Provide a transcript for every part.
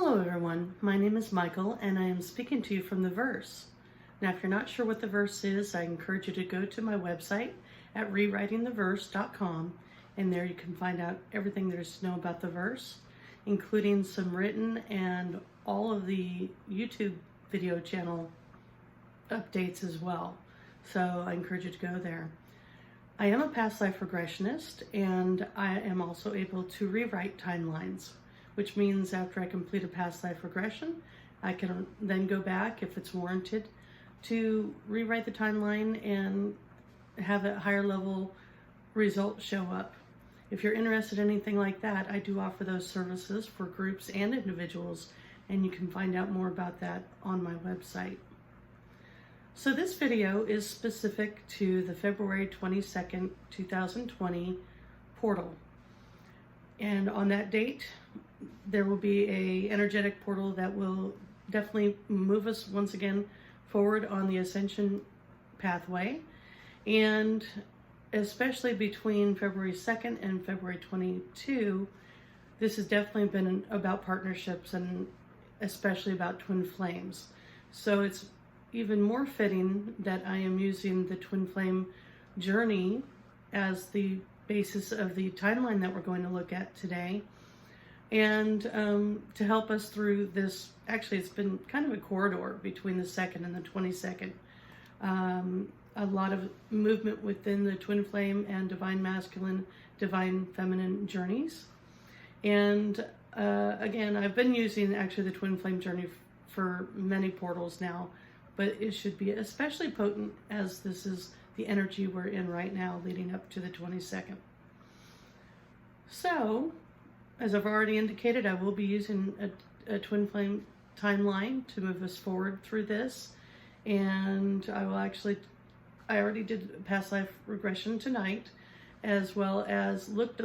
Hello everyone, my name is Michael and I am speaking to you from the verse. Now if you're not sure what the verse is, I encourage you to go to my website at rewritingtheverse.com, and there you can find out everything there is to know about the verse, including some written and all of the YouTube video channel updates as well. So I encourage you to go there. I am a past life regressionist, and I am also able to rewrite timelines, which means after I complete a past life regression, I can then go back, if it's warranted, to rewrite the timeline and have a higher level result show up. If you're interested in anything like that, I do offer those services for groups and individuals, and you can find out more about that on my website. So this video is specific to the February 22nd, 2020 portal. And on that date, there will be a energetic portal that will definitely move us once again forward on the ascension pathway. And especially between February 2nd and February 22, this has definitely been about partnerships and especially about twin flames. So it's even more fitting that I am using the twin flame journey as the basis of the timeline that we're going to look at today. And to help us through this, actually it's been kind of a corridor between the 2nd and the 22nd. A lot of movement within the twin flame and divine masculine, divine feminine journeys. And again, I've been using actually the twin flame journey for many portals now, but it should be especially potent as this is the energy we're in right now leading up to the 22nd. So, as I've already indicated, I will be using a twin flame timeline to move us forward through this. And I already did a past life regression tonight, as well as looked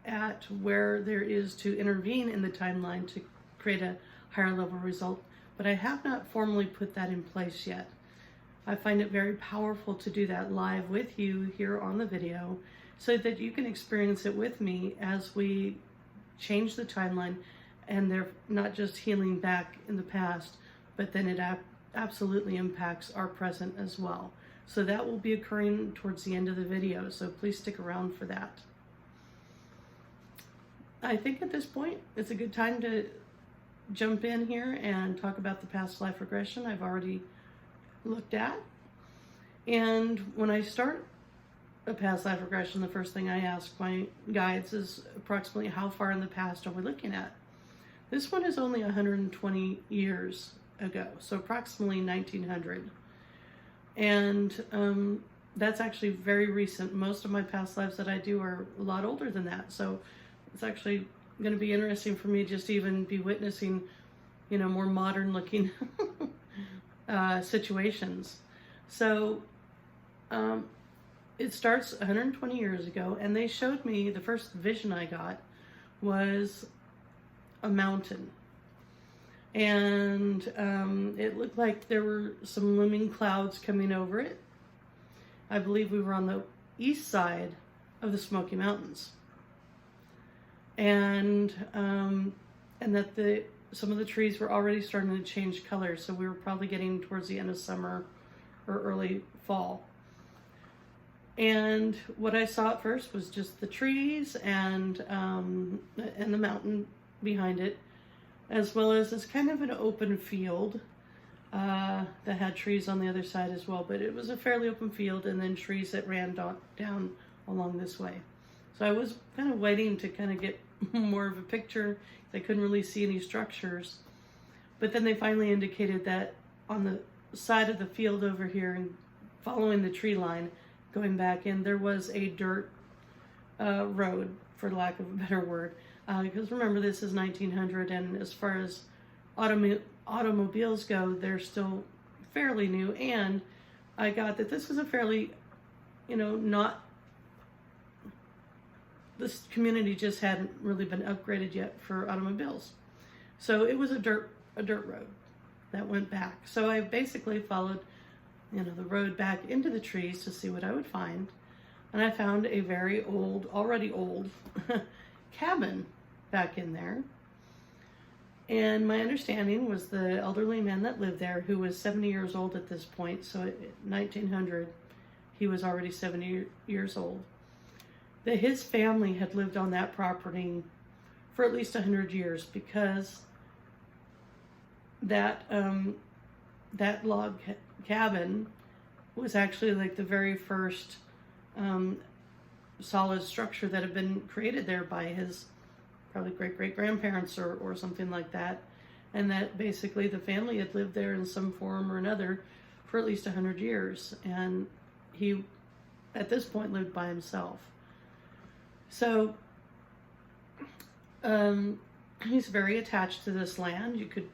at where there is to intervene in the timeline to create a higher level result. But I have not formally put that in place yet. I find it very powerful to do that live with you here on the video so that you can experience it with me as we change the timeline, and they're not just healing back in the past, but then it absolutely impacts our present as well. So that will be occurring towards the end of the video, so please stick around for that. I think at this point it's a good time to jump in here and talk about the past life regression I've already looked at. And when I start a past life regression, the first thing I ask my guides is approximately how far in the past are we looking at. This one is only 120 years ago, so approximately 1900. And that's actually very recent. Most of my past lives that I do are a lot older than that, so it's actually going to be interesting for me just to even be witnessing, more modern looking situations. So it starts 120 years ago, and they showed me, the first vision I got was a mountain. And it looked like there were some looming clouds coming over it. I believe we were on the east side of the Smoky Mountains. And that some of the trees were already starting to change color, so we were probably getting towards the end of summer or early fall. And what I saw at first was just the trees and the mountain behind it, as well as this kind of an open field that had trees on the other side as well. But it was a fairly open field, and then trees that ran down along this way. So I was kind of waiting to kind of get more of a picture. I couldn't really see any structures. But then they finally indicated that on the side of the field over here, and following the tree line, going back in, there was a dirt road, for lack of a better word. Because remember, this is 1900, and as far as automobiles go, they're still fairly new. And I got that this was a fairly, this community just hadn't really been upgraded yet for automobiles. So it was a dirt road that went back. So I basically followed, the road back into the trees to see what I would find. And I found a very already old cabin back in there. And my understanding was the elderly man that lived there, who was 70 years old at this point, so in 1900, he was already 70 years old, that his family had lived on that property for at least 100 years, because that that log cabin was actually like the very first solid structure that had been created there by his probably great-great-grandparents or something like that, and that basically the family had lived there in some form or another for at least 100 years, and he at this point lived by himself. So he's very attached to this land. You could,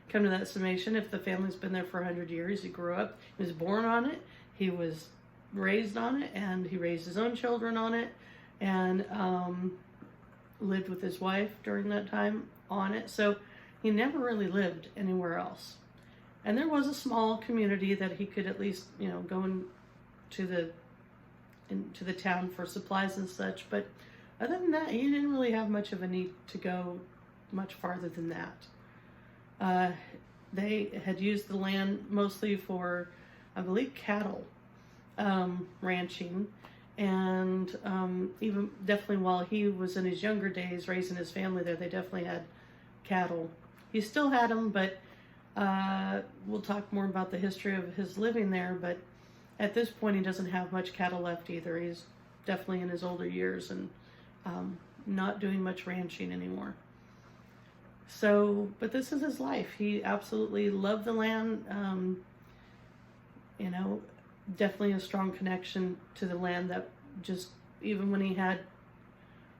come to that summation. If the family's been there for 100 years, he grew up, he was born on it, he was raised on it, and he raised his own children on it, and lived with his wife during that time on it. So he never really lived anywhere else. And there was a small community that he could at least, go into the town for supplies and such. But other than that, he didn't really have much of a need to go much farther than that. They had used the land mostly for, I believe, cattle ranching. And even definitely while he was in his younger days raising his family there, they definitely had cattle. He still had them, but we'll talk more about the history of his living there. But at this point, he doesn't have much cattle left either. He's definitely in his older years and not doing much ranching anymore. So, but this is his life. He absolutely loved the land. Definitely a strong connection to the land that just, even when he had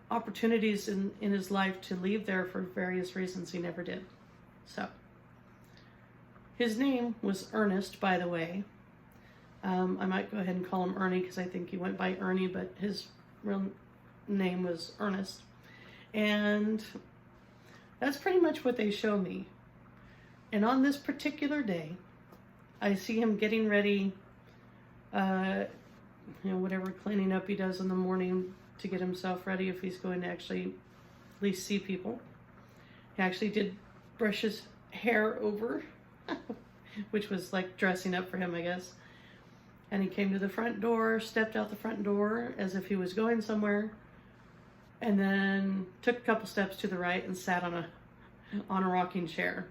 opportunities in his life to leave there for various reasons, he never did. So, his name was Ernest, by the way. I might go ahead and call him Ernie because I think he went by Ernie, but his real name was Ernest. And that's pretty much what they show me. And on this particular day, I see him getting ready, whatever cleaning up he does in the morning to get himself ready if he's going to actually at least see people. He actually did brush his hair over, which was like dressing up for him, I guess. And he came to the front door, stepped out the front door as if he was going somewhere, and then took a couple steps to the right and sat on a rocking chair.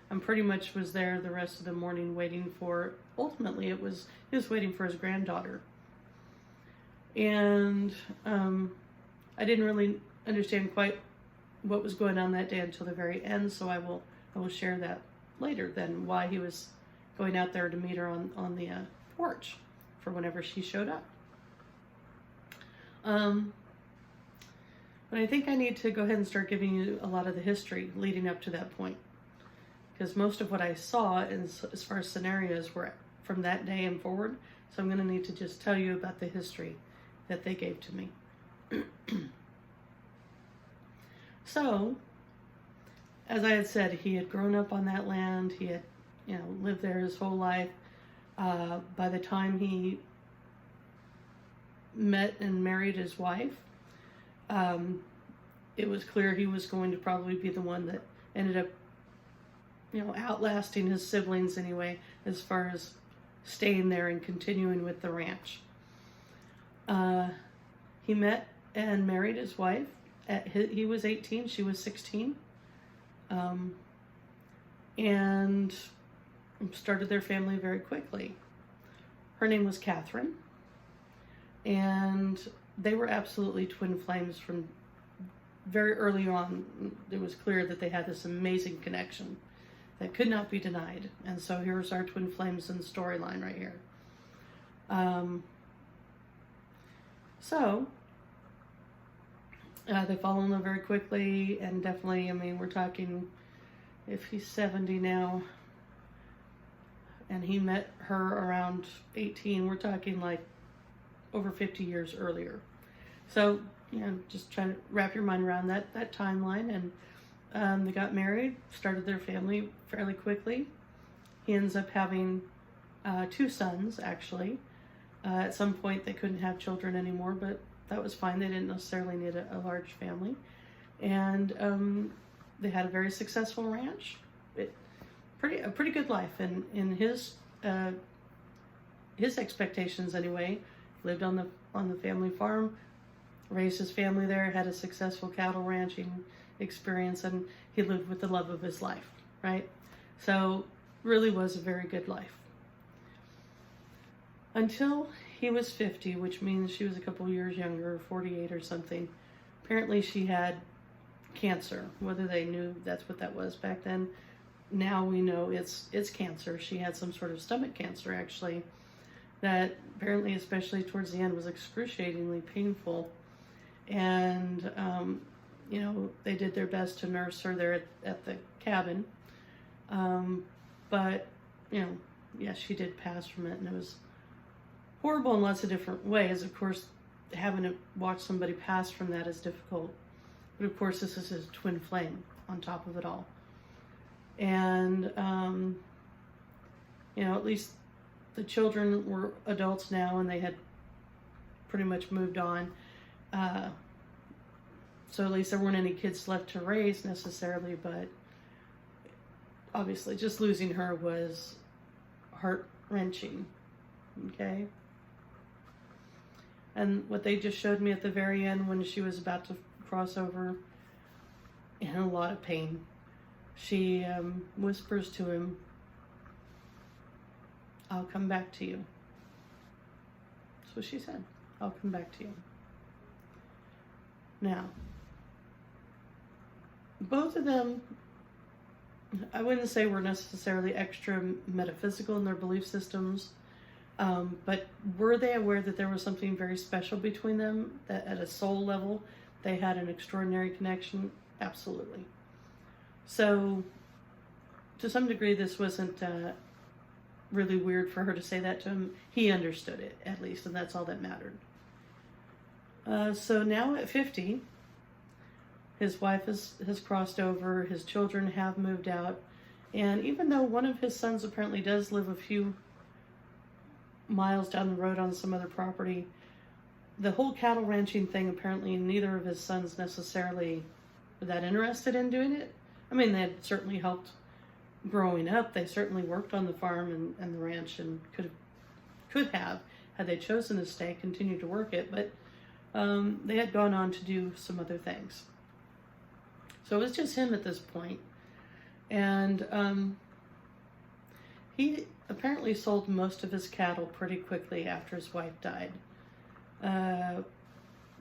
And pretty much was there the rest of the morning waiting for, ultimately he was waiting for his granddaughter. And I didn't really understand quite what was going on that day until the very end, so I will share that later then, why he was going out there to meet her on the porch for whenever she showed up. But I think I need to go ahead and start giving you a lot of the history leading up to that point, because most of what I saw as far as scenarios were from that day and forward. So I'm going to need to just tell you about the history that they gave to me. So, as I had said, he had grown up on that land. He had, lived there his whole life. By the time he met and married his wife, it was clear he was going to probably be the one that ended up, outlasting his siblings anyway, as far as staying there and continuing with the ranch. He met and married his wife. He was 18, she was 16. And started their family very quickly. Her name was Catherine. And they were absolutely twin flames from very early on. It was clear that they had this amazing connection that could not be denied. And so here's our twin flames in the storyline right here. They fall in love very quickly, and definitely, we're talking, if he's 70 now, and he met her around 18, we're talking like over 50 years earlier. So, just trying to wrap your mind around that timeline. And they got married, started their family fairly quickly. He ends up having 2 sons, actually. At some point, they couldn't have children anymore, but that was fine. They didn't necessarily need a large family. And they had a very successful ranch. A pretty good life, and in his expectations anyway. Lived on the family farm, raised his family there, had a successful cattle ranching experience, and he lived with the love of his life, right? So really was a very good life. Until he was 50, which means she was a couple years younger, 48 or something. Apparently she had cancer. Whether they knew that's what that was back then, now we know it's cancer. She had some sort of stomach cancer, actually, that apparently, especially towards the end, was excruciatingly painful. And, you know, they did their best to nurse her there at the cabin. But, you know, yes, she did pass from it, and it was horrible in lots of different ways. Of course, having to watch somebody pass from that is difficult. But of course, this is his twin flame on top of it all. And, you know, at least the children were adults now, and they had pretty much moved on. So at least there weren't any kids left to raise necessarily, but obviously just losing her was heart-wrenching, okay? And what they just showed me at the very end, when she was about to cross over, in a lot of pain, she whispers to him, "I'll come back to you." That's what she said. "I'll come back to you." Now, both of them, I wouldn't say were necessarily extra metaphysical in their belief systems, but were they aware that there was something very special between them, that at a soul level they had an extraordinary connection? Absolutely. So, to some degree, this wasn't really weird for her to say that to him. He understood it, at least, and that's all that mattered. So now at 50, his wife has crossed over, his children have moved out, and even though one of his sons apparently does live a few miles down the road on some other property, the whole cattle ranching thing, apparently neither of his sons necessarily were that interested in doing it. I mean, they had certainly helped growing up. They certainly worked on the farm and the ranch, and could have, had they chosen to stay, continued to work it, but they had gone on to do some other things. So it was just him at this point. And he apparently sold most of his cattle pretty quickly after his wife died.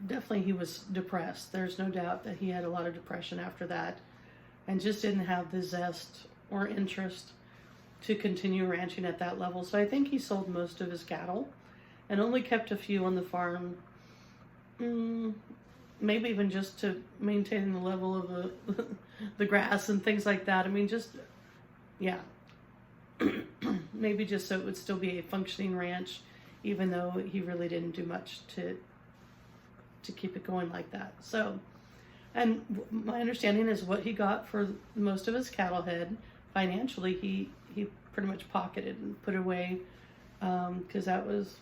Definitely he was depressed. There's no doubt that he had a lot of depression after that, and just didn't have the zest or interest to continue ranching at that level. So I think he sold most of his cattle and only kept a few on the farm, maybe even just to maintain the level of the grass and things like that. I mean, just, yeah, maybe just so it would still be a functioning ranch, even though he really didn't do much to keep it going like that. So, and my understanding is what he got for most of his cattle head financially, he pretty much pocketed and put away, because that was,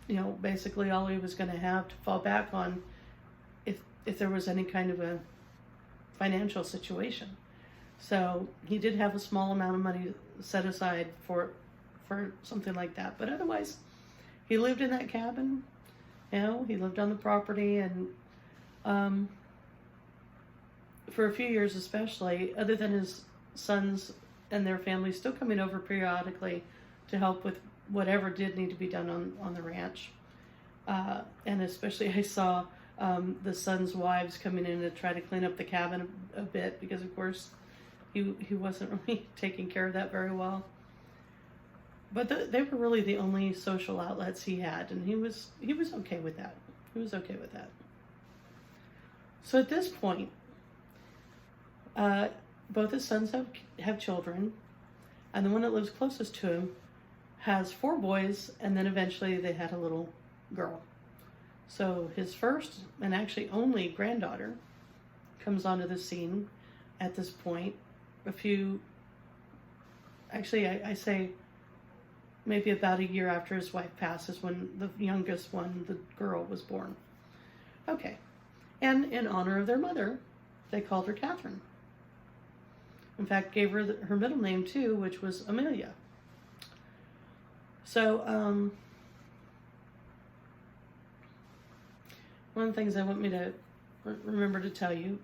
you know, basically all he was going to have to fall back on if there was any kind of a financial situation. So he did have a small amount of money set aside for something like that, but otherwise he lived in that cabin. You know, he lived on the property, and for a few years especially, other than his sons and their families still coming over periodically to help with whatever did need to be done on the ranch. And especially I saw the sons' wives coming in to try to clean up the cabin a bit, because of course he wasn't really taking care of that very well. But they were really the only social outlets he had, and he was okay with that. He was okay with that. So at this point, both his sons have children, and the one that lives closest to him has 4 boys, and then eventually they had a little girl. So his first and actually only granddaughter comes onto the scene at this point. I say maybe about a year after his wife passes, when the youngest one, the girl, was born. Okay. And in honor of their mother, they called her Catherine. In fact, gave her her middle name too, which was Amelia. So, one of the things I want me to remember to tell you,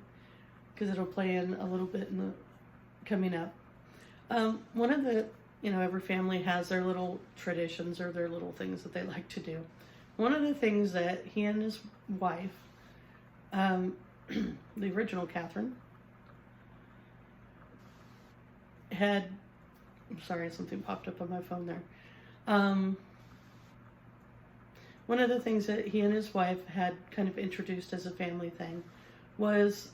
because it'll play in a little bit in the coming up. One of the, every family has their little traditions or their little things that they like to do. One of the things that he and his wife, the original Catherine, had, I'm sorry, something popped up on my phone there. One of the things that he and his wife had kind of introduced as a family thing was,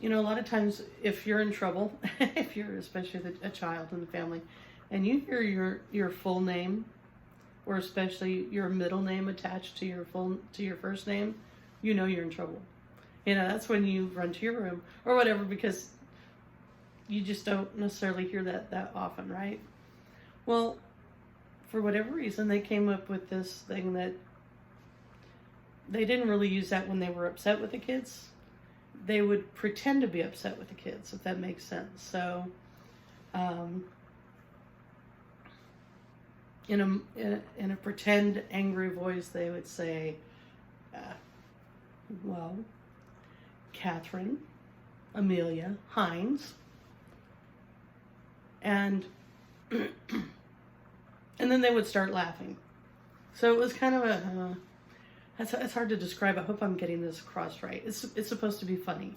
a lot of times if you're in trouble, if you're especially a child in the family, and you hear your full name, or especially your middle name attached to your first name, you're in trouble. That's when you run to your room or whatever, because you just don't necessarily hear that often, right? Well, for whatever reason, they came up with this thing that they didn't really use that when they were upset with the kids. They would pretend to be upset with the kids, if that makes sense. So, in a pretend angry voice, they would say, well, Catherine, Amelia, Hines, and then they would start laughing. So it was kind of it's hard to describe. I hope I'm getting this across right. It's supposed to be funny.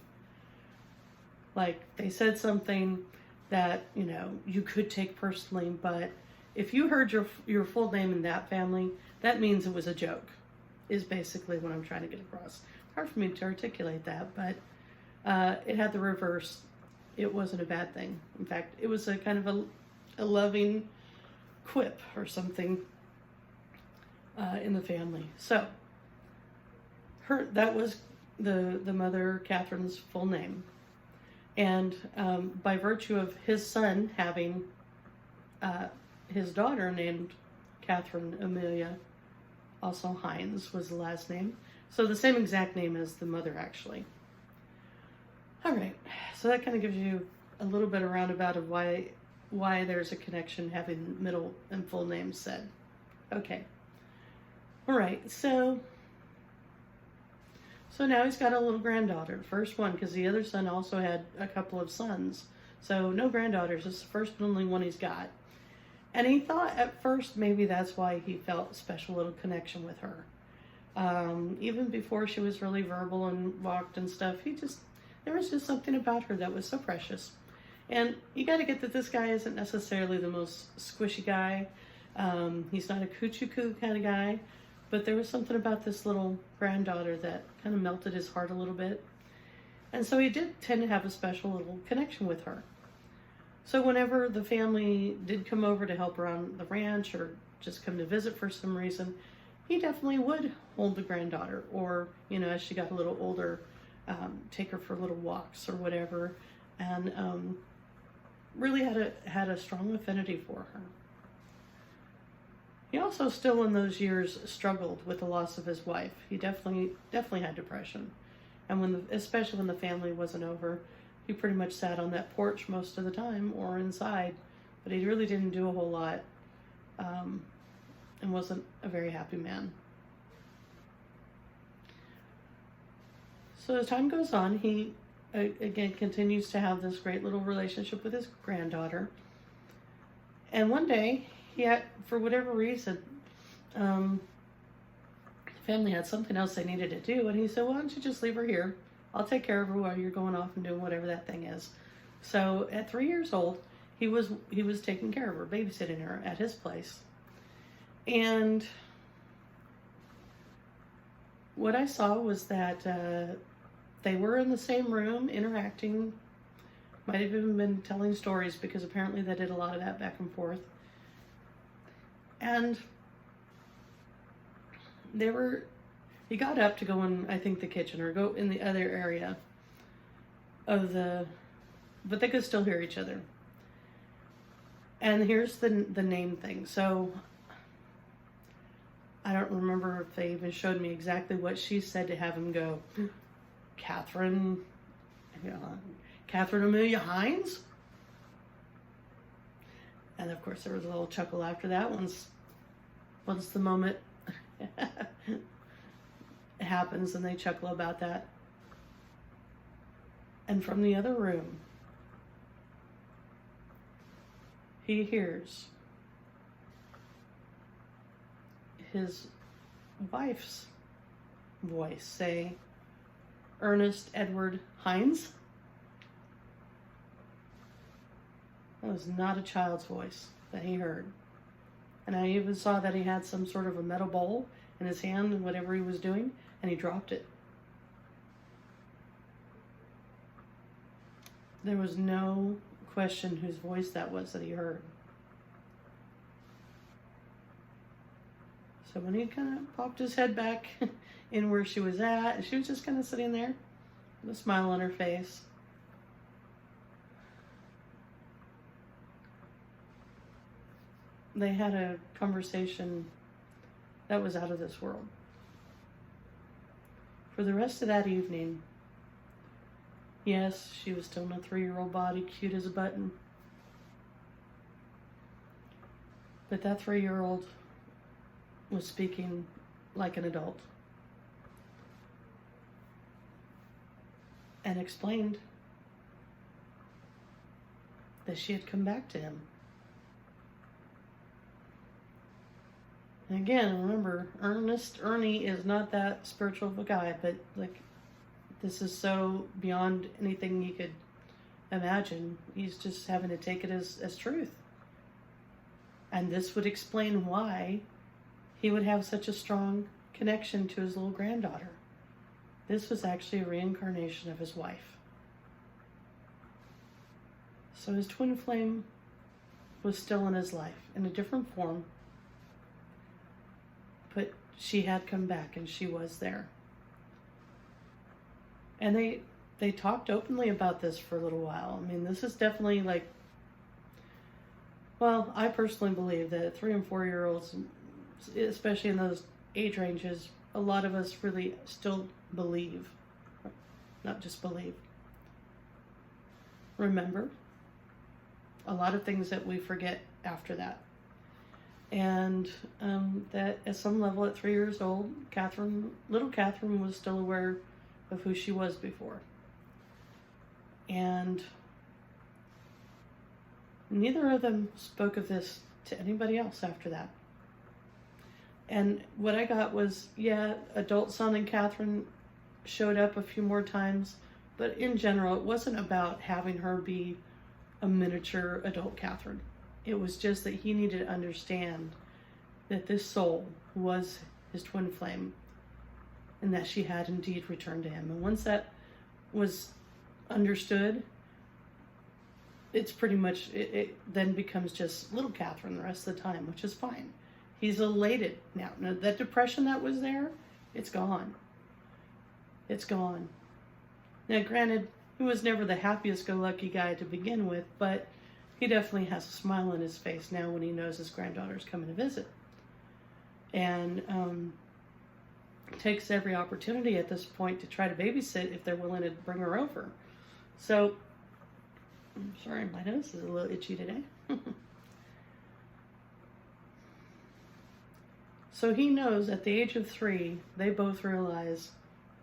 Like, they said something that, you could take personally, but if you heard your full name in that family, that means it was a joke, is basically what I'm trying to get across. Hard for me to articulate that, but it had the reverse. It wasn't a bad thing. In fact, it was a kind of a loving quip or something in the family. So, that was the mother, Catherine's full name. And by virtue of his son having his daughter named Catherine Amelia, also Hines was the last name. So the same exact name as the mother, actually. All right, so that kind of gives you a little bit of roundabout of why there's a connection having middle and full names said. Okay. All right, so now he's got a little granddaughter, first one, because the other son also had a couple of sons. So no granddaughters, this is the first and only one he's got. And he thought at first maybe that's why he felt a special little connection with her. Even before she was really verbal and walked and stuff, there was just something about her that was so precious. And you got to get that this guy isn't necessarily the most squishy guy. He's not a coochie-coo kind of guy. But there was something about this little granddaughter that kind of melted his heart a little bit. And so he did tend to have a special little connection with her. So whenever the family did come over to help around the ranch or just come to visit for some reason, he definitely would hold the granddaughter, or, as she got a little older, take her for little walks or whatever, and really had a strong affinity for her. He also still in those years struggled with the loss of his wife. He definitely had depression. And especially when the family wasn't over, he pretty much sat on that porch most of the time or inside, but he really didn't do a whole lot, and wasn't a very happy man. So as time goes on, he again continues to have this great little relationship with his granddaughter. And one day, for whatever reason, the family had something else they needed to do, and he said, why don't you just leave her here? I'll take care of her while you're going off and doing whatever that thing is. So at 3 years old, he was taking care of her, babysitting her at his place. And what I saw was that they were in the same room interacting, might have even been telling stories, because apparently they did a lot of that back and forth. And he got up to go in, I think, the kitchen or go in the other area but they could still hear each other. And here's the name thing. So I don't remember if they even showed me exactly what she said to have him go, Catherine Catherine Amelia Hines? And of course there was a little chuckle after that once the moment happens, and they chuckle about that. And from the other room, he hears his wife's voice say, Ernest Edward Hines? That was not a child's voice that he heard. And I even saw that he had some sort of a metal bowl in his hand and whatever he was doing, and he dropped it. There was no question whose voice that was that he heard. So when he kind of popped his head back in where she was at, she was just kind of sitting there with a smile on her face. They had a conversation that was out of this world. For the rest of that evening, yes, she was still in a 3-year-old body, cute as a button. But that 3-year-old was speaking like an adult and explained that she had come back to him. And again, remember, Ernie is not that spiritual of a guy, but like, this is so beyond anything you could imagine. He's just having to take it as truth. And this would explain why he would have such a strong connection to his little granddaughter. This was actually a reincarnation of his wife. So his twin flame was still in his life in a different form, but she had come back and she was there. And they talked openly about this for a little while. I mean, this is definitely like, well, I personally believe that 3 and 4-year-olds, especially in those age ranges, a lot of us really still believe, not just believe. Remember a lot of things that we forget after that. And that at some level at 3 years old, little Catherine was still aware of who she was before. And neither of them spoke of this to anybody else after that. And what I got was, yeah, adult son and Catherine showed up a few more times, but in general, it wasn't about having her be a miniature adult Catherine. It was just that he needed to understand that this soul was his twin flame and that she had indeed returned to him. And once that was understood, it's pretty much, it then becomes just little Catherine the rest of the time, which is fine. He's elated now. Now, that depression that was there, it's gone. It's gone. Now, granted, he was never the happiest-go-lucky guy to begin with, but he definitely has a smile on his face now when he knows his granddaughter's coming to visit. And takes every opportunity at this point to try to babysit if they're willing to bring her over. So, I'm sorry, my nose is a little itchy today. So he knows at the age of 3, they both realize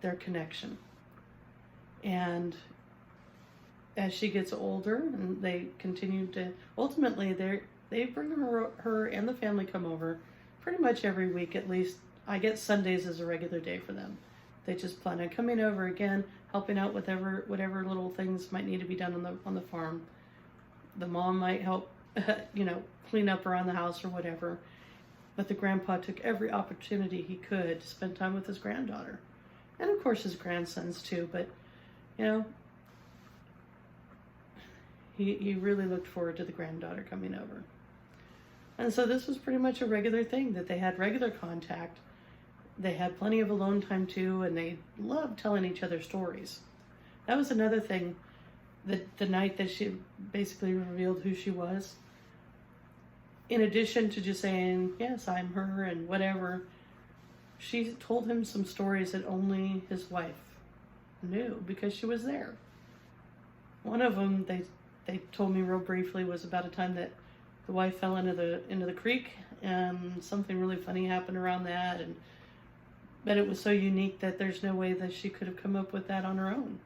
their connection. And as she gets older and they continue to, ultimately they bring her and the family come over pretty much every week. At least I get Sundays as a regular day for them. They just plan on coming over again, helping out with whatever little things might need to be done on the farm. The mom might help, clean up around the house or whatever. But the grandpa took every opportunity he could to spend time with his granddaughter. And of course his grandsons too, but he really looked forward to the granddaughter coming over. And so this was pretty much a regular thing, that they had regular contact. They had plenty of alone time too, and they loved telling each other stories. That was another thing, that the night that she basically revealed who she was, in addition to just saying, yes, I'm her and whatever, she told him some stories that only his wife knew because she was there. One of them, they told me real briefly, was about a time that the wife fell into the creek, and something really funny happened around that, and but it was so unique that there's no way that she could have come up with that on her own.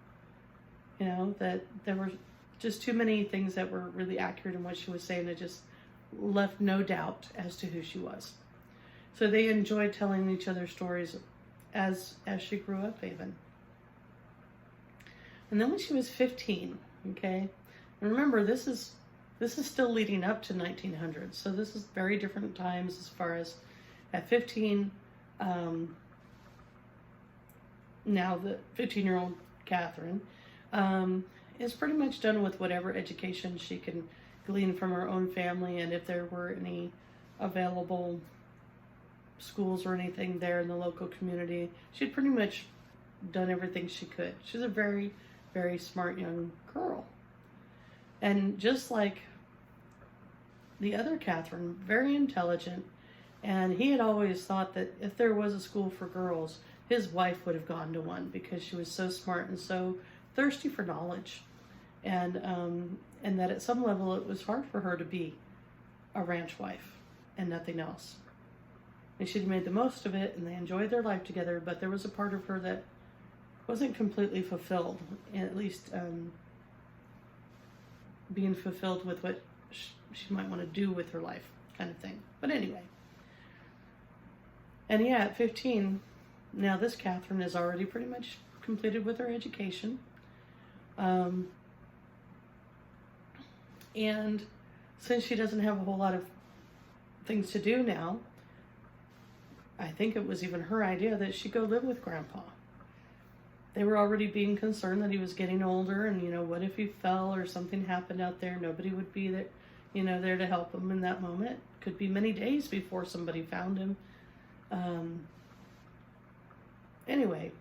You know, that there were just too many things that were really accurate in what she was saying. It just left no doubt as to who she was. So they enjoyed telling each other stories as she grew up even. And then when she was 15, okay, and remember this is still leading up to 1900, so this is very different times as far as at 15. Now the 15-year-old Catherine is pretty much done with whatever education she can glean from her own family, and if there were any available schools or anything there in the local community, she'd pretty much done everything she could. She's a very, very smart young girl. And just like the other Catherine, very intelligent, and he had always thought that if there was a school for girls, his wife would have gone to one because she was so smart and so thirsty for knowledge. And that at some level it was hard for her to be a ranch wife and nothing else. And she'd made the most of it, and they enjoyed their life together, but there was a part of her that wasn't completely fulfilled, at least being fulfilled with what she might want to do with her life, kind of thing. But anyway. And yeah, at 15, now this Catherine is already pretty much completed with her education. And since she doesn't have a whole lot of things to do now, I think it was even her idea that she go live with Grandpa. They were already being concerned that he was getting older, and, you know, what if he fell or something happened out there? Nobody would be there, you know, there to help him in that moment. Could be many days before somebody found him. Anyway,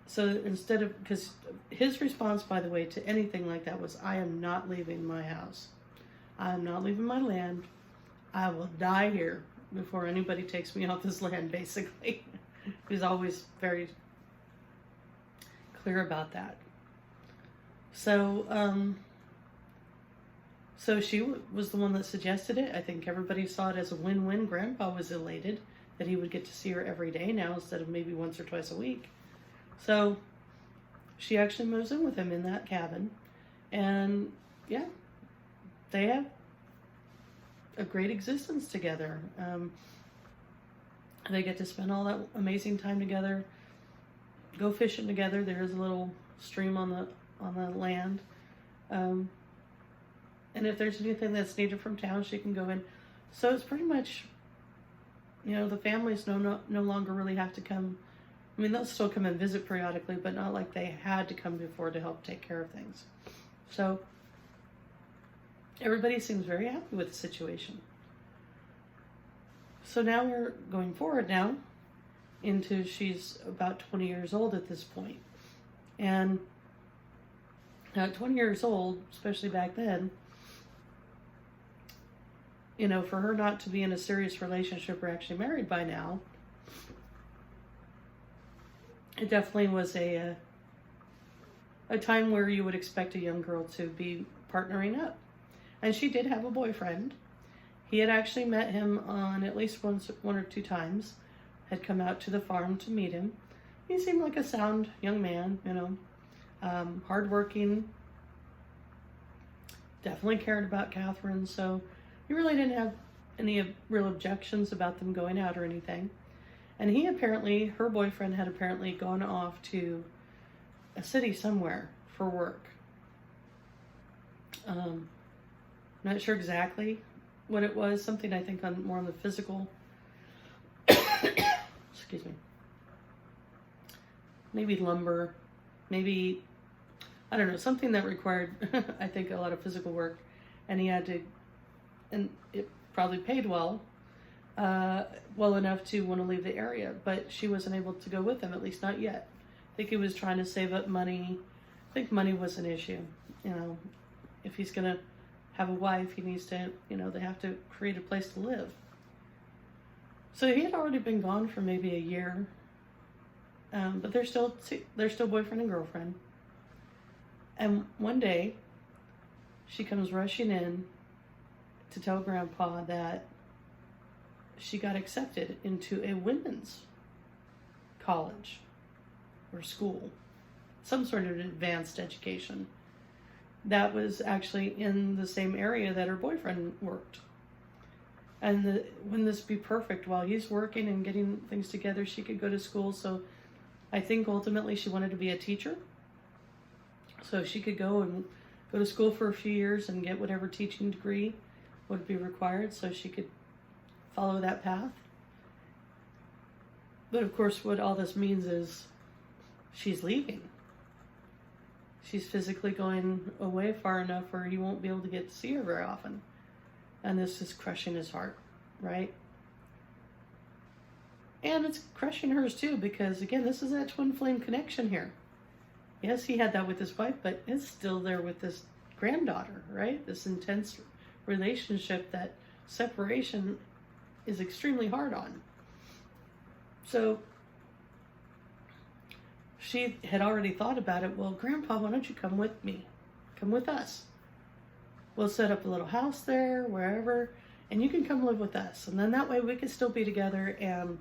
so instead of, because his response, by the way, to anything like that was, I am not leaving my house. I am not leaving my land. I will die here before anybody takes me off this land, basically. He's always very clear about that. So, so she was the one that suggested it. I think everybody saw it as a win-win. Grandpa was elated that he would get to see her every day now instead of maybe once or twice a week. So she actually moves in with him in that cabin. And yeah, they have a great existence together. They get to spend all that amazing time together, go fishing together. There's a little stream on the land. And if there's anything that's needed from town, she can go in. So it's pretty much, you know, the families no longer really have to come. I mean, they'll still come and visit periodically, but not like they had to come before to help take care of things. So everybody seems very happy with the situation. So now we're going forward now into, she's about 20 years old at this point. And now at 20 years old, especially back then, you know, for her not to be in a serious relationship or actually married by now, it definitely was a time where you would expect a young girl to be partnering up. And she did have a boyfriend. He had actually met him on at least one or two times, had come out to the farm to meet him. He seemed like a sound young man, you know, hardworking, definitely cared about Catherine, so he really didn't have any real objections about them going out or anything. And he apparently, her boyfriend had apparently gone off to a city somewhere for work. Not sure exactly what it was, something I think more on the physical, excuse me, maybe lumber, maybe, I don't know, something that required, I think, a lot of physical work. And he had to, and it probably paid well enough to want to leave the area, but she wasn't able to go with him, at least not yet. I think he was trying to save up money. I think money was an issue. You know, if he's going to have a wife, he needs to, you know, they have to create a place to live. So he had already been gone for maybe a year, but they're still boyfriend and girlfriend. And one day, she comes rushing in to tell Grandpa that she got accepted into a women's college or school, some sort of advanced education. That was actually in the same area that her boyfriend worked. And wouldn't this be perfect? While he's working and getting things together, she could go to school. So I think ultimately she wanted to be a teacher. So she could go to school for a few years and get whatever teaching degree would be required so she could follow that path. But of course, what all this means is she's leaving. She's physically going away far enough where he won't be able to get to see her very often. And this is crushing his heart, right? And it's crushing hers too, because again, this is that twin flame connection here. Yes, he had that with his wife, but it's still there with this granddaughter, right? This intense relationship that separation is extremely hard on. So she had already thought about it. Well, Grandpa, why don't you come with me? Come with us. We'll set up a little house there, wherever, and you can come live with us. And then that way we can still be together, and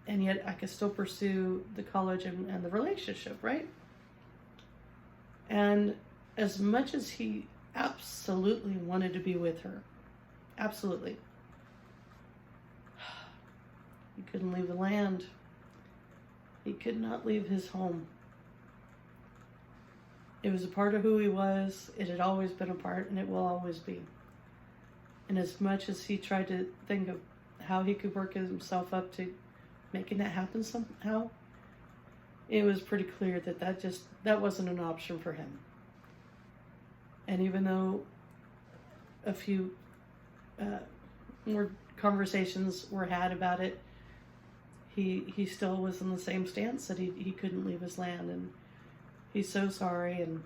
yet I can still pursue the college and the relationship, right? And as much as he absolutely wanted to be with her, absolutely, he couldn't leave the land. He could not leave his home. It was a part of who he was. It had always been a part, and it will always be. And as much as he tried to think of how he could work himself up to making that happen somehow, it was pretty clear that wasn't an option for him. And even though a few more conversations were had about it, he still was in the same stance that he couldn't leave his land, and he's so sorry, and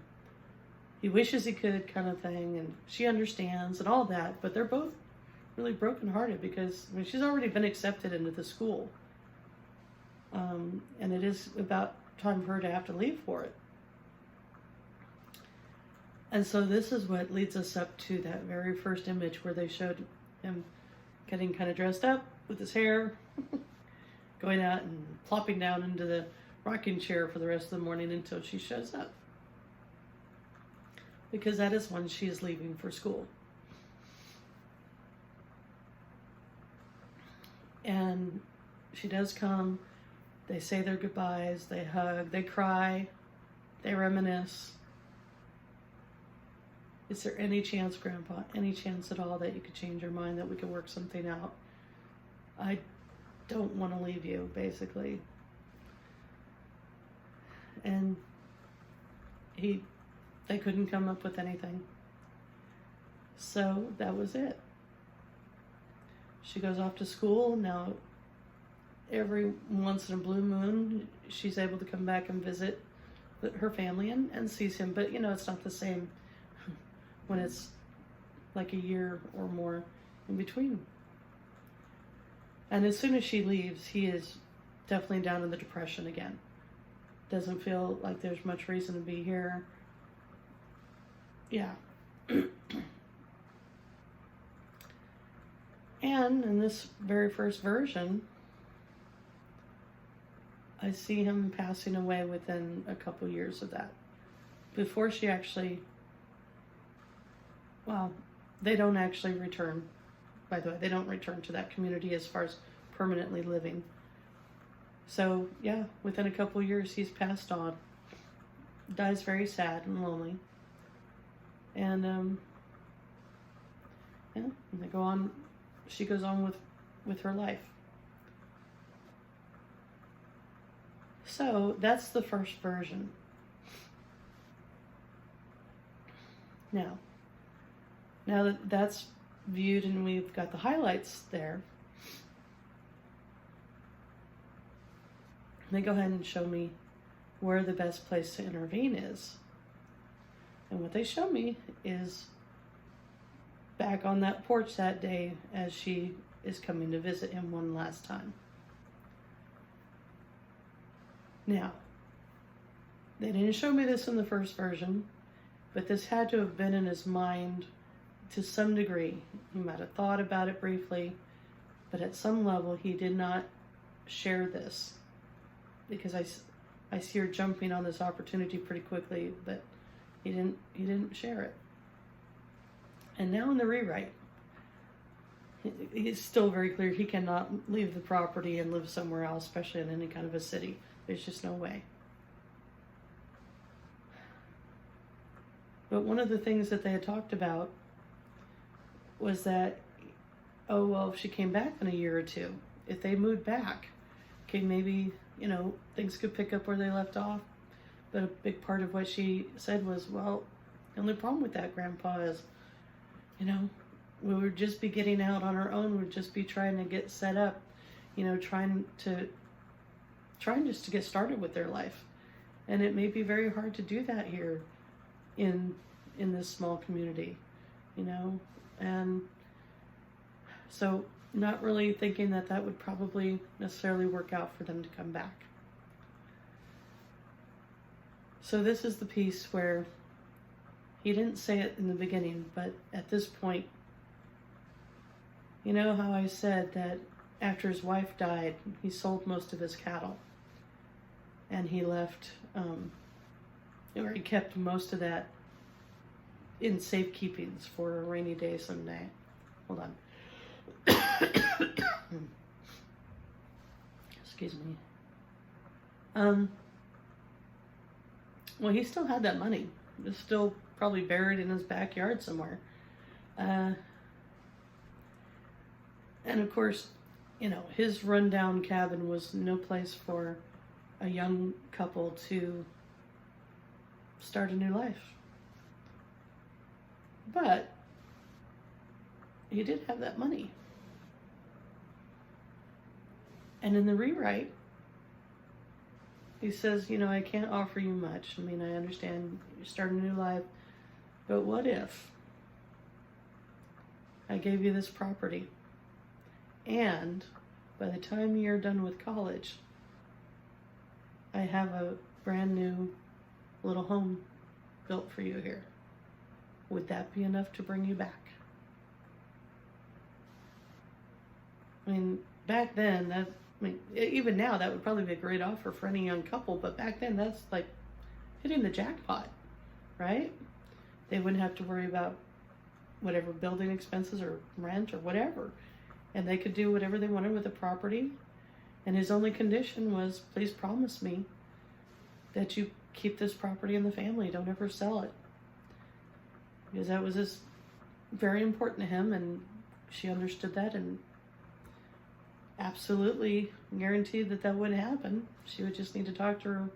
he wishes he could, kind of thing, and she understands and all that, but they're both really brokenhearted because she's already been accepted into the school, and it is about time for her to have to leave for it. And so this is what leads us up to that very first image where they showed him getting kind of dressed up with his hair, going out and plopping down into the rocking chair for the rest of the morning until she shows up. Because that is when she is leaving for school. And she does come. They say their goodbyes. They hug. They cry. They reminisce. Is there any chance, Grandpa, any chance at all that you could change your mind, that we could work something out? I don't want to leave you, basically. And they couldn't come up with anything. So that was it. She goes off to school. Now, every once in a blue moon, she's able to come back and visit her family and sees him. But, it's not the same when it's like a year or more in between. And as soon as she leaves, he is definitely down in the depression again. Doesn't feel like there's much reason to be here. Yeah. And in this very first version, I see him passing away within a couple years of that. Before she actually, they don't actually return. By the way, they don't return to that community as far as permanently living. So, yeah, within a couple years, he's passed on. Dies very sad and lonely. And, and they go on, she goes on with her life. So, that's the first version. Now that that's viewed and we've got the highlights there, they go ahead and show me where the best place to intervene is. And what they show me is back on that porch that day as she is coming to visit him one last time. Now, They didn't show me this in the first version, but this had to have been in his mind to some degree. He might have thought about it briefly, but at some level he did not share this, because I see her jumping on this opportunity pretty quickly, but he didn't share it. And now in the rewrite, it's still very clear he cannot leave the property and live somewhere else, especially in any kind of a city. There's just no way. But one of the things that they had talked about was that, oh, well, if she came back in a year or two, if they moved back, okay, maybe, you know, things could pick up where they left off. But a big part of what she said was, well, the only problem with that, Grandpa, is, you know, we would just be getting out on our own. We'd just be trying to get set up, you know, trying just to get started with their life. And it may be very hard to do that here in this small community, you know. And so not really thinking that that would probably necessarily work out for them to come back. So this is the piece where he didn't say it in the beginning, but at this point, you know how I said that after his wife died, he sold most of his cattle, and he left, or he kept most of that in safekeepings for a rainy day someday. Hold on. Excuse me. Well, he still had that money. It's still probably buried in his backyard somewhere. And of course, you know, his rundown cabin was no place for a young couple to start a new life. But he did have that money. And in the rewrite, he says, you know, I can't offer you much. I mean, I understand you're starting a new life, but what if I gave you this property, and by the time you're done with college, I have a brand new little home built for you here? Would that be enough to bring you back? I mean, back then, even now, that would probably be a great offer for any young couple, but back then, that's like hitting the jackpot, right? They wouldn't have to worry about whatever building expenses or rent or whatever, and they could do whatever they wanted with the property. And his only condition was, please promise me that you keep this property in the family, don't ever sell it, because that was just very important to him, and she understood that and absolutely guaranteed that that wouldn't happen. She would just need to talk to her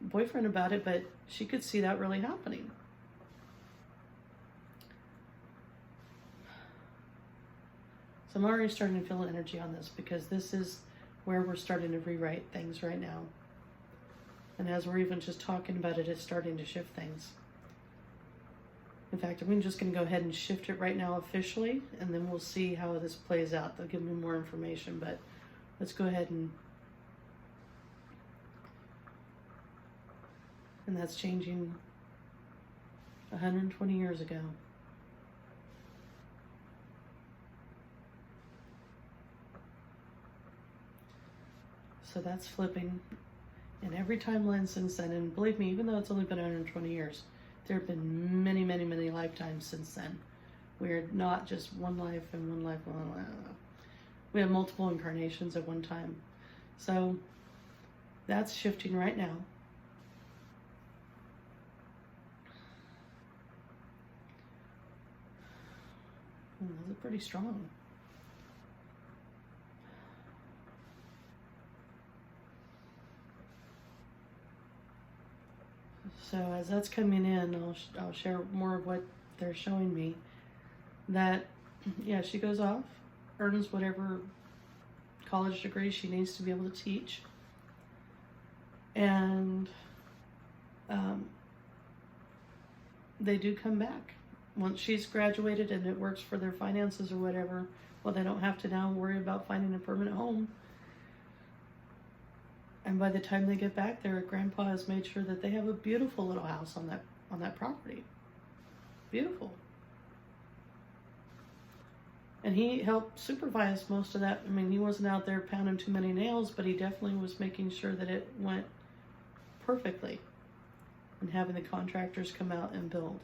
boyfriend about it, but she could see that really happening. So I'm already starting to feel energy on this, because this is where we're starting to rewrite things right now. And as we're even just talking about it, it's starting to shift things. In fact, I'm just going to go ahead and shift it right now officially, and then we'll see how this plays out. They'll give me more information, but let's go ahead and that's changing 120 years ago. So that's flipping. And every timeline since then, and believe me, even though it's only been 120 years, there have been many, many, many lifetimes since then. We're not just one life and one life, one life. We have multiple incarnations at one time. So that's shifting right now. Those are pretty strong. So as that's coming in, I'll share more of what they're showing me. That, yeah, she goes off, earns whatever college degree she needs to be able to teach, and they do come back once she's graduated and it works for their finances or whatever. Well, they don't have to now worry about finding a permanent home. And by the time they get back there, Grandpa has made sure that they have a beautiful little house on that property. Beautiful. And he helped supervise most of that. I mean, he wasn't out there pounding too many nails, but he definitely was making sure that it went perfectly and having the contractors come out and build.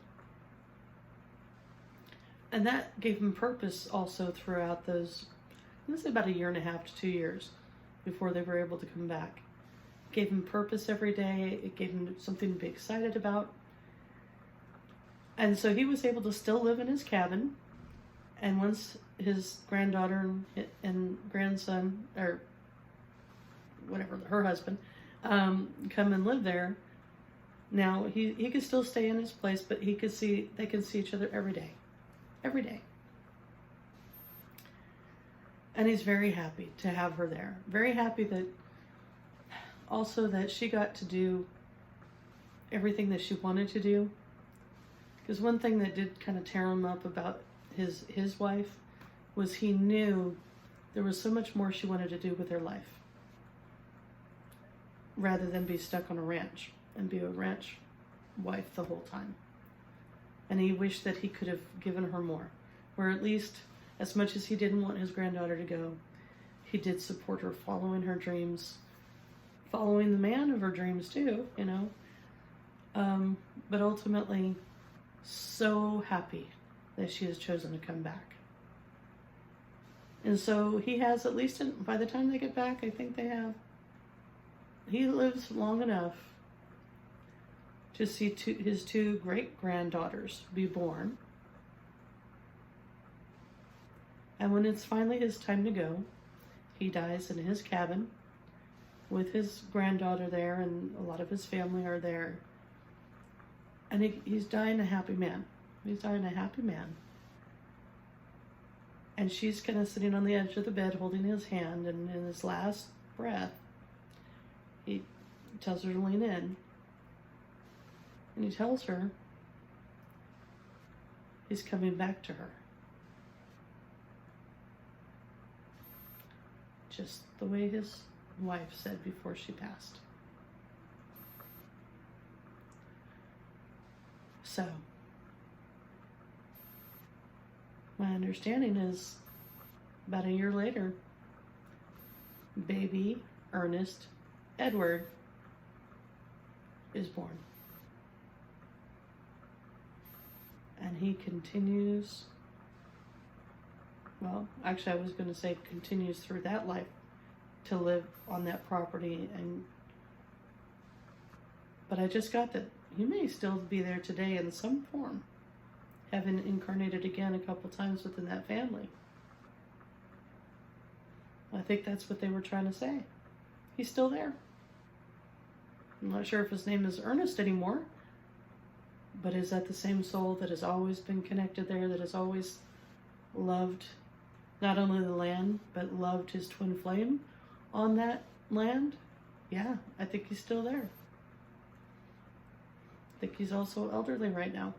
And that gave him purpose also throughout those, let's say about 1.5 to 2 years before they were able to come back. It gave him purpose every day. It gave him something to be excited about. And so he was able to still live in his cabin. And once his granddaughter and grandson, or whatever, her husband, come and live there, now he could still stay in his place, but they can see each other every day. Every day. And he's very happy to have her there. Very happy that also that she got to do everything that she wanted to do. Because one thing that did kind of tear him up about his wife was he knew there was so much more she wanted to do with her life rather than be stuck on a ranch and be a ranch wife the whole time. And he wished that he could have given her more, or at least as much as he didn't want his granddaughter to go, he did support her following her dreams, following the man of her dreams too, you know. But ultimately, so happy that she has chosen to come back. And so he has, at least by the time they get back, I think he lives long enough to see his 2 great-granddaughters be born. And when it's finally his time to go, he dies in his cabin with his granddaughter there, and a lot of his family are there. And he's dying a happy man. He's dying a happy man. And she's kind of sitting on the edge of the bed holding his hand, and in his last breath, he tells her to lean in. And he tells her he's coming back to her. Just the way his wife said before she passed. So, my understanding is about a year later, baby Ernest Edward is born. And he continues, well, actually I was going to say continues through that life to live on that property. But I just got that he may still be there today in some form, having incarnated again a couple times within that family. I think that's what they were trying to say. He's still there. I'm not sure if his name is Ernest anymore, but is that the same soul that has always been connected there, that has always loved not only the land, but loved his twin flame on that land? Yeah, I think he's still there. I think he's also elderly right now,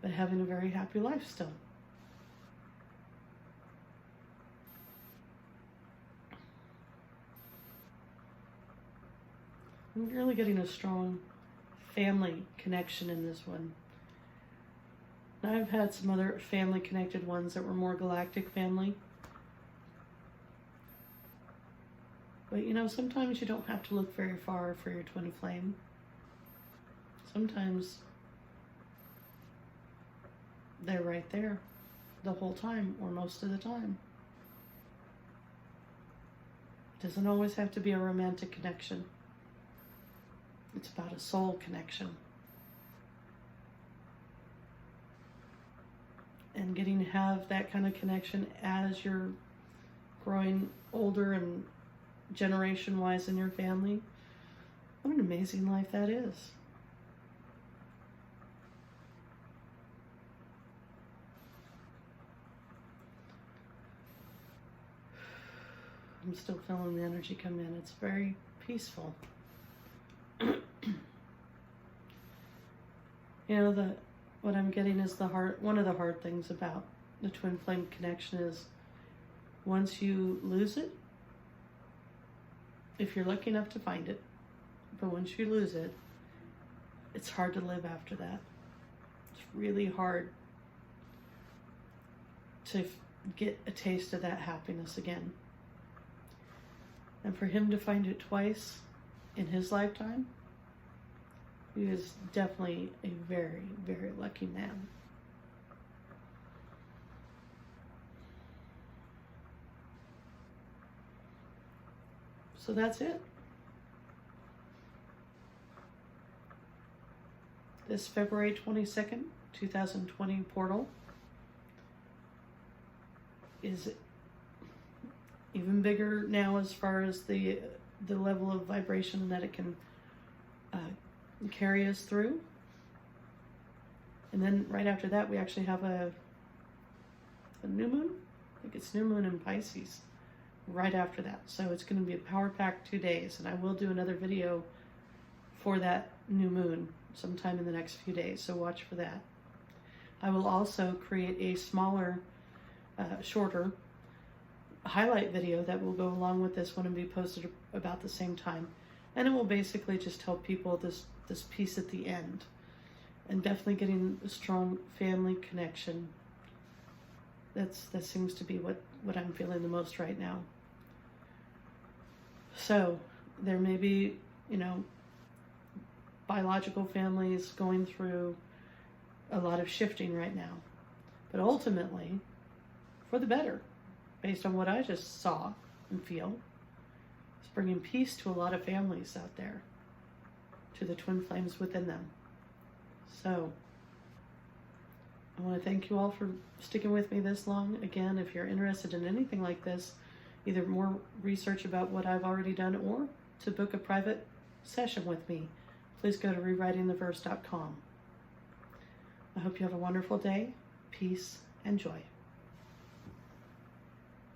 but having a very happy life still. I'm really getting a strong family connection in this one. Now, I've had some other family connected ones that were more galactic family. But you know, sometimes you don't have to look very far for your twin flame. Sometimes they're right there the whole time, or most of the time. It doesn't always have to be a romantic connection. It's about a soul connection. And getting to have that kind of connection as you're growing older and generation-wise in your family. What an amazing life that is. I'm still feeling the energy come in. It's very peaceful. You know, what I'm getting is one of the hard things about the twin flame connection is once you lose it, if you're lucky enough to find it. But once you lose it, it's hard to live after that. It's really hard to get a taste of that happiness again. And for him to find it twice in his lifetime, he is definitely a very, very lucky man. So that's it. This February 22nd, 2020 portal is even bigger now as far as the level of vibration that it can carry us through. And then right after that, we actually have a new moon. I think it's new moon in Pisces right after that. So it's going to be a power-packed 2 days, and I will do another video for that new moon sometime in the next few days, so watch for that. I will also create a smaller, shorter highlight video that will go along with this one and be posted about the same time. And it will basically just tell people this piece at the end. And definitely getting a strong family connection. That seems to be what I'm feeling the most right now. So there may be, biological families going through a lot of shifting right now. But ultimately, for the better, based on what I just saw and feel, it's bringing peace to a lot of families out there, to the twin flames within them. So I want to thank you all for sticking with me this long. Again, if you're interested in anything like this, either more research about what I've already done or to book a private session with me, please go to rewritingtheverse.com. I hope you have a wonderful day, peace, and joy.